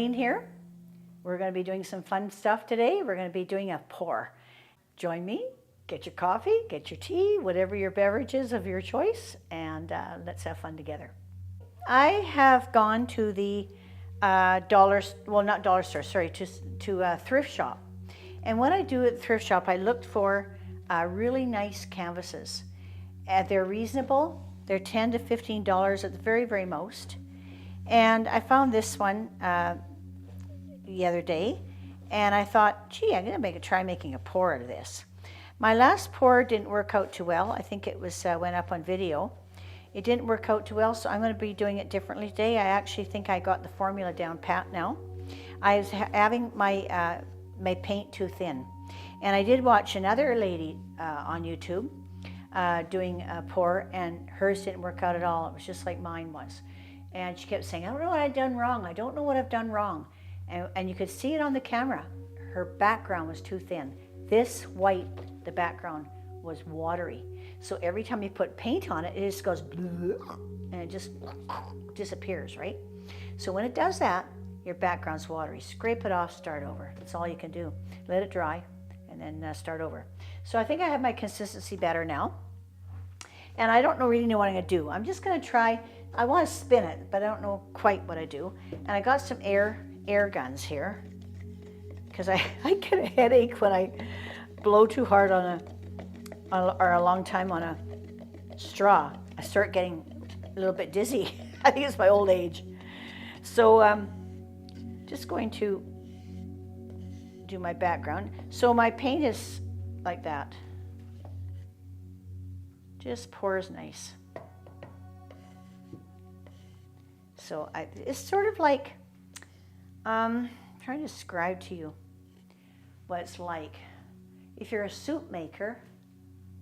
Doreen here. We're going to be doing some fun stuff today. We're going to be doing a pour. Join me, get your coffee, get your tea, whatever your beverage is of your choice, and let's have fun together. I have gone to the thrift shop. And what I do at the thrift shop, I looked for really nice canvases. They're reasonable. They're $10 to $15 at the very, very most. And I found this one the other day, and I thought, gee, I'm going to try making a pour out of this. My last pour didn't work out too well. I think it was went up on video. It didn't work out too well, so I'm going to be doing it differently today. I actually think I got the formula down pat now. I was having my my paint too thin, and I did watch another lady on YouTube doing a pour, and hers didn't work out at all. It was just like mine was. And she kept saying, I don't know what I've done wrong. I don't know what I've done wrong. And you could see it on the camera. Her background was too thin. This white, the background, was watery. So every time you put paint on it, it just goes and it just disappears, right? So when it does that, your background's watery. Scrape it off, start over. That's all you can do. Let it dry and then start over. So I think I have my consistency better now. And I don't really know what I'm going to do. I'm just going to try. I want to spin it, but I don't know quite what I do. And I got some air guns here because I get a headache when I blow too hard or a long time on a straw. I start getting a little bit dizzy. I think it's my old age. So just going to do my background. So my paint is like that. Just pours nice. So it's sort of like, trying to describe to you what it's like. If you're a soup maker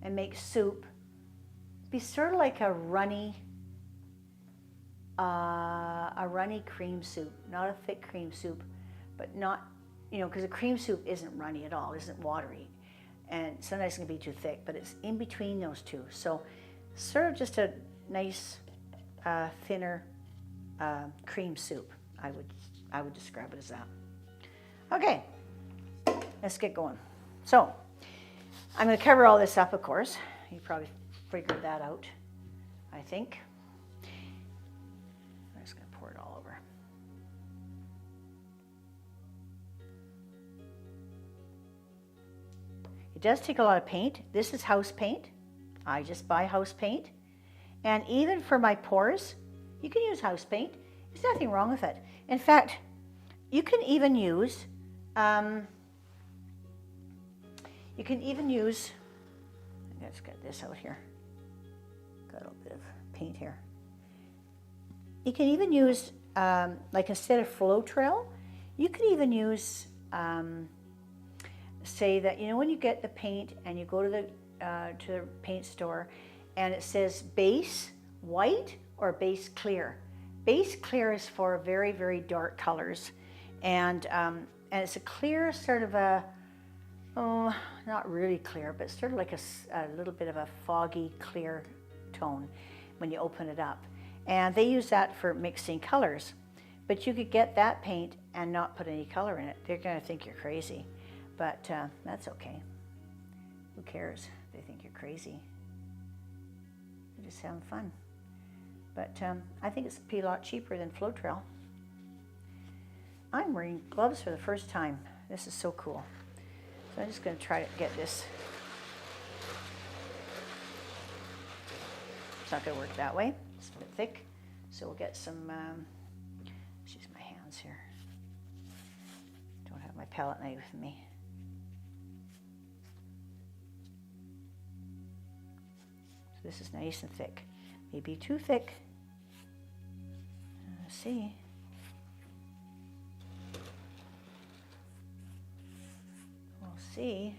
and make soup, it'd be sort of like a runny cream soup, not a thick cream soup, but not, because a cream soup isn't runny at all, isn't watery. And sometimes it can be too thick, but it's in between those two. So sort of just a nice, thinner cream soup. I would describe it as that. Okay, let's get going. So I'm going to cover all this up, of course. You probably figured that out, I think. I'm just going to pour it all over. It does take a lot of paint. This is house paint. I just buy house paint. And even for my pours, you can use house paint. There's nothing wrong with it. In fact, you can even use, let's get this out here. Got a little bit of paint here. You can even use, like instead of Floetrol, you can even use, say that, when you get the paint and you go to the paint store and it says base white or base clear. Base clear is for very, very dark colors, and it's a clear sort of a, not really clear, but sort of like a little bit of a foggy clear tone when you open it up. And they use that for mixing colors. But you could get that paint and not put any color in it. They're going to think you're crazy, but that's okay. Who cares if they think you're crazy? You're just having fun. But I think it's a lot cheaper than Floetrol. I'm wearing gloves for the first time. This is so cool. So I'm just going to try to get this. It's not going to work that way. It's a bit thick. So we'll get some, let's use my hands here. Don't have my palette knife with me. So this is nice and thick. Maybe too thick. Let's see. We'll see.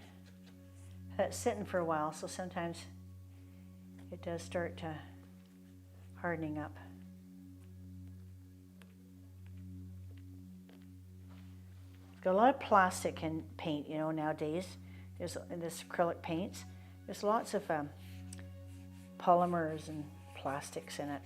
It's sitting for a while, so sometimes it does start hardening up. Got a lot of plastic in paint, nowadays. There's in this acrylic paints. There's lots of polymers and plastics in it.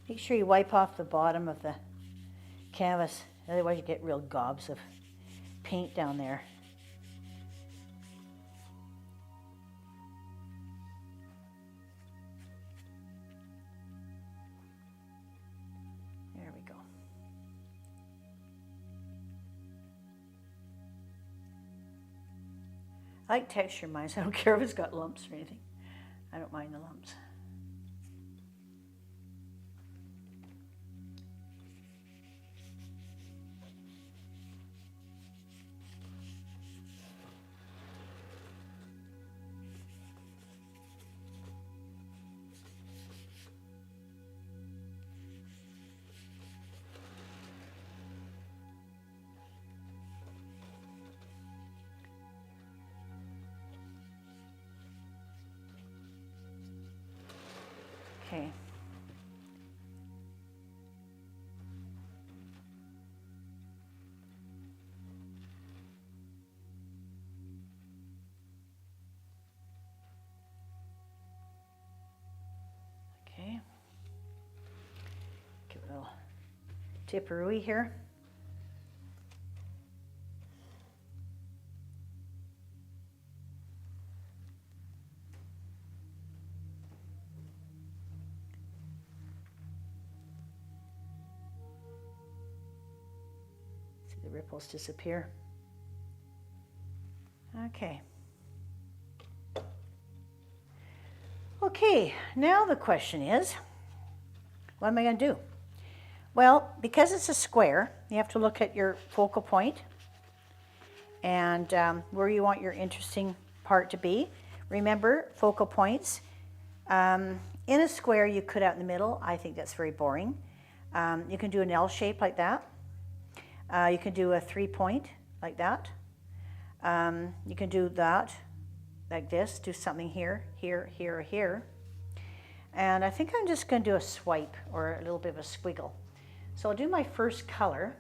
Make sure you wipe off the bottom of the canvas, otherwise you get real gobs of paint down there. There we go. I like texture mines. I don't care if it's got lumps or anything. I don't mind the lumps. Okay. Okay. Give it a little tipperoo here. The ripples disappear. Okay. Okay, now the question is, what am I going to do? Well, because it's a square, you have to look at your focal point and where you want your interesting part to be. Remember, focal points. In a square, you cut out in the middle. I think that's very boring. You can do an L shape like that. You can do a 3-point like that. You can do that like this, do something here, here, here, here. And I think I'm just going to do a swipe or a little bit of a squiggle. So I'll do my first color.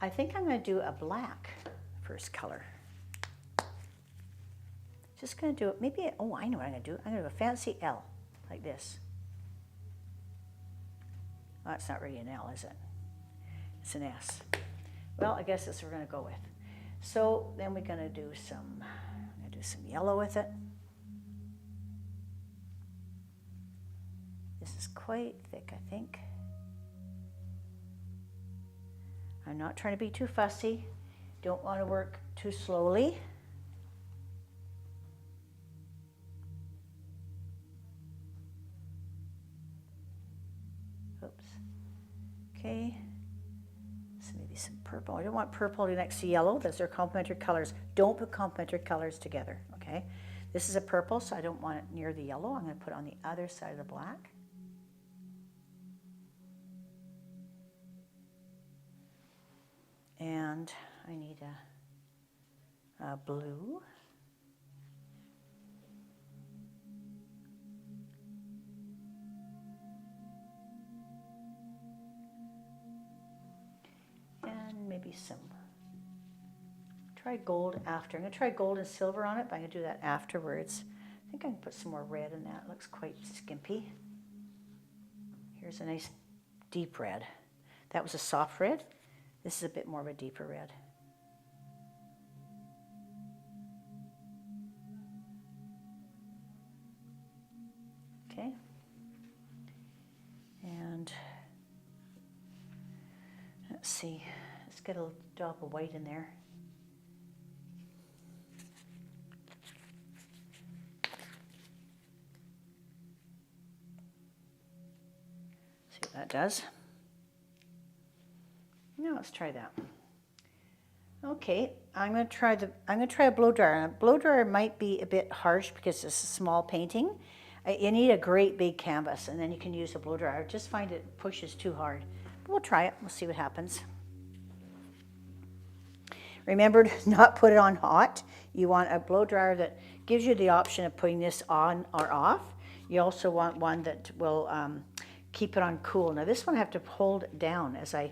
I think I'm going to do a black first color. Just going to do it, maybe, oh, I know what I'm going to do. I'm going to do a fancy L like this. Well, that's not really an L, is it? It's an S. Well, I guess that's what we're going to go with. So then we're going to do some, I'm going to do some yellow with it. This is quite thick, I think. I'm not trying to be too fussy. Don't want to work too slowly. Oops. Okay. Some purple. I don't want purple next to yellow. Those are complementary colors. Don't put complementary colors together, okay? This is a purple, so I don't want it near the yellow. I'm going to put it on the other side of the black. And I need a blue. And maybe some, try gold after. I'm going to try gold and silver on it, but I'm going to do that afterwards. I think I can put some more red in that. It looks quite skimpy. Here's a nice deep red. That was a soft red. This is a bit more of a deeper red. Okay. And let's see, let's get a little dab of white in there. See what that does. Now let's try that. Okay, I'm going to try a blow dryer. A blow dryer might be a bit harsh because it's a small painting. You need a great big canvas, and then you can use a blow dryer. Just find it pushes too hard. But we'll try it. We'll see what happens. Remember to not put it on hot. You want a blow dryer that gives you the option of putting this on or off. You also want one that will keep it on cool. Now this one I have to hold it down as I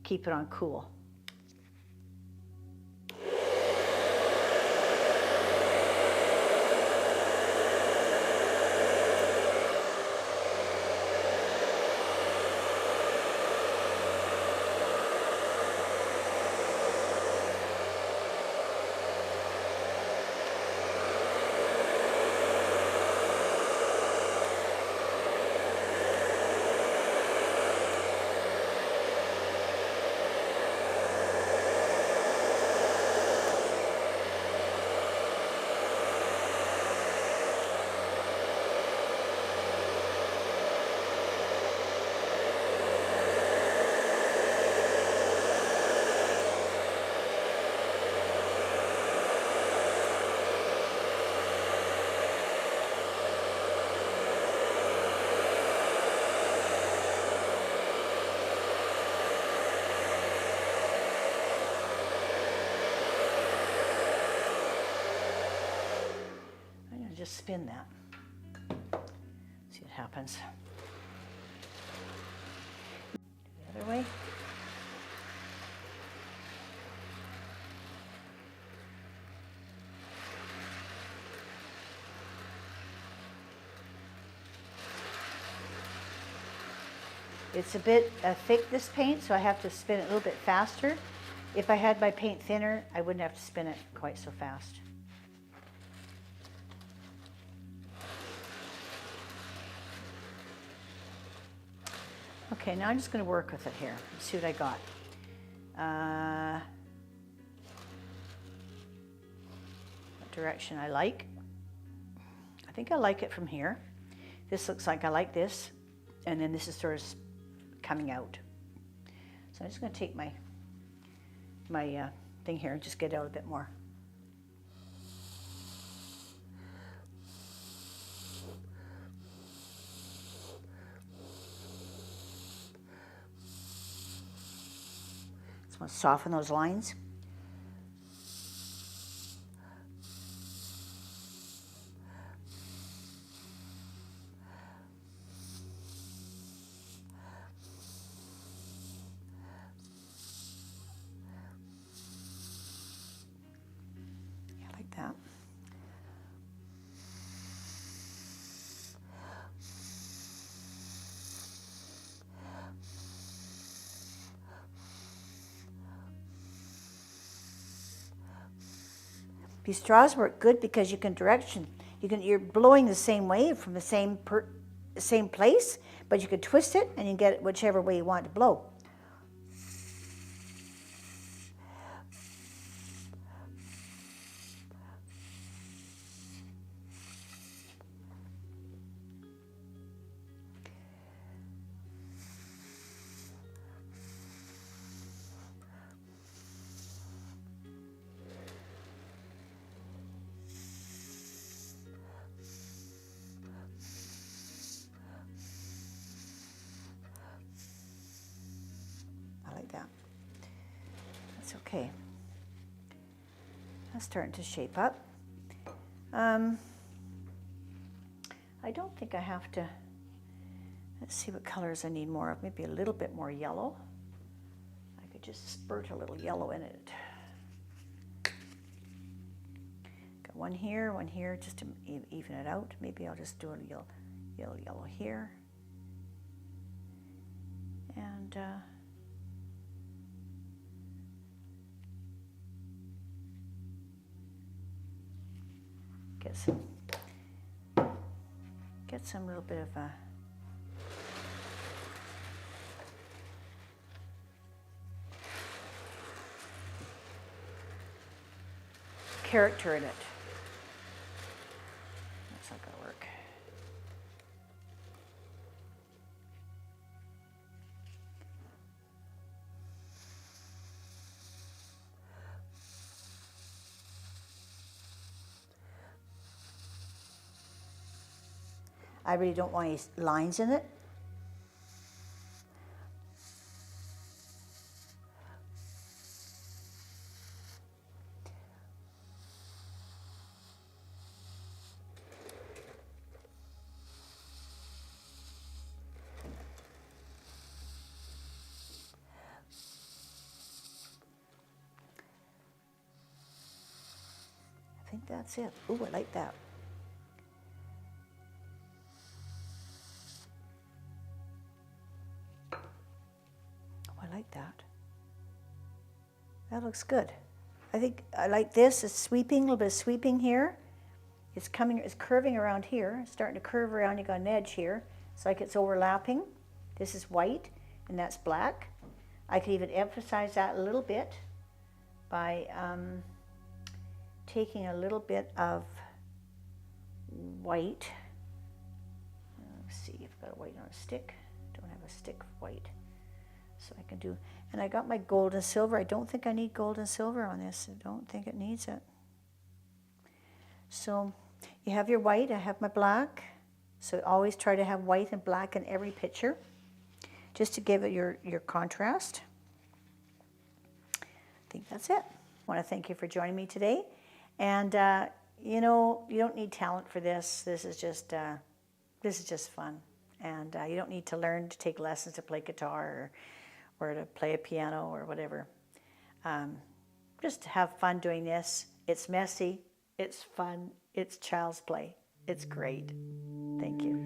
keep it on cool. just spin that. See what happens. The other way. It's a bit thick, this paint, so I have to spin it a little bit faster. If I had my paint thinner, I wouldn't have to spin it quite so fast. Okay, now I'm just going to work with it here. Let's see what I got. What direction I like. I think I like it from here. This looks like I like this, and then this is sort of coming out. So I'm just going to take my thing here and just get out a bit more. Just want to soften those lines. That. These straws work good because you're blowing the same way from the same place, but you can twist it and you get it whichever way you want to blow. That. That's okay. That's starting to shape up. I don't think I have to. Let's see what colors I need more of. Maybe a little bit more yellow. I could just spurt a little yellow in it. Got one here, just to even it out. Maybe I'll just do a yellow here. And get some little bit of a character in it. That's not going to work. I really don't want any lines in it. I think that's it. Ooh, I like that. That. That looks good. I think I like this. It's sweeping, a little bit of sweeping here. It's curving around here. It's starting to curve around. You got an edge here. It's like it's overlapping. This is white and that's black. I could even emphasize that a little bit by taking a little bit of white. Let's see, I've got a white on a stick. Don't have a stick of white. So I can do, and I got my gold and silver. I don't think I need gold and silver on this. I don't think it needs it. So you have your white, I have my black. So always try to have white and black in every picture, just to give it your contrast. I think that's it. I want to thank you for joining me today. And you know, you don't need talent for this. This is just fun. And you don't need to learn to take lessons to play guitar or to play a piano or whatever. Just have fun doing this. It's messy, it's fun, it's child's play. It's great. Thank you.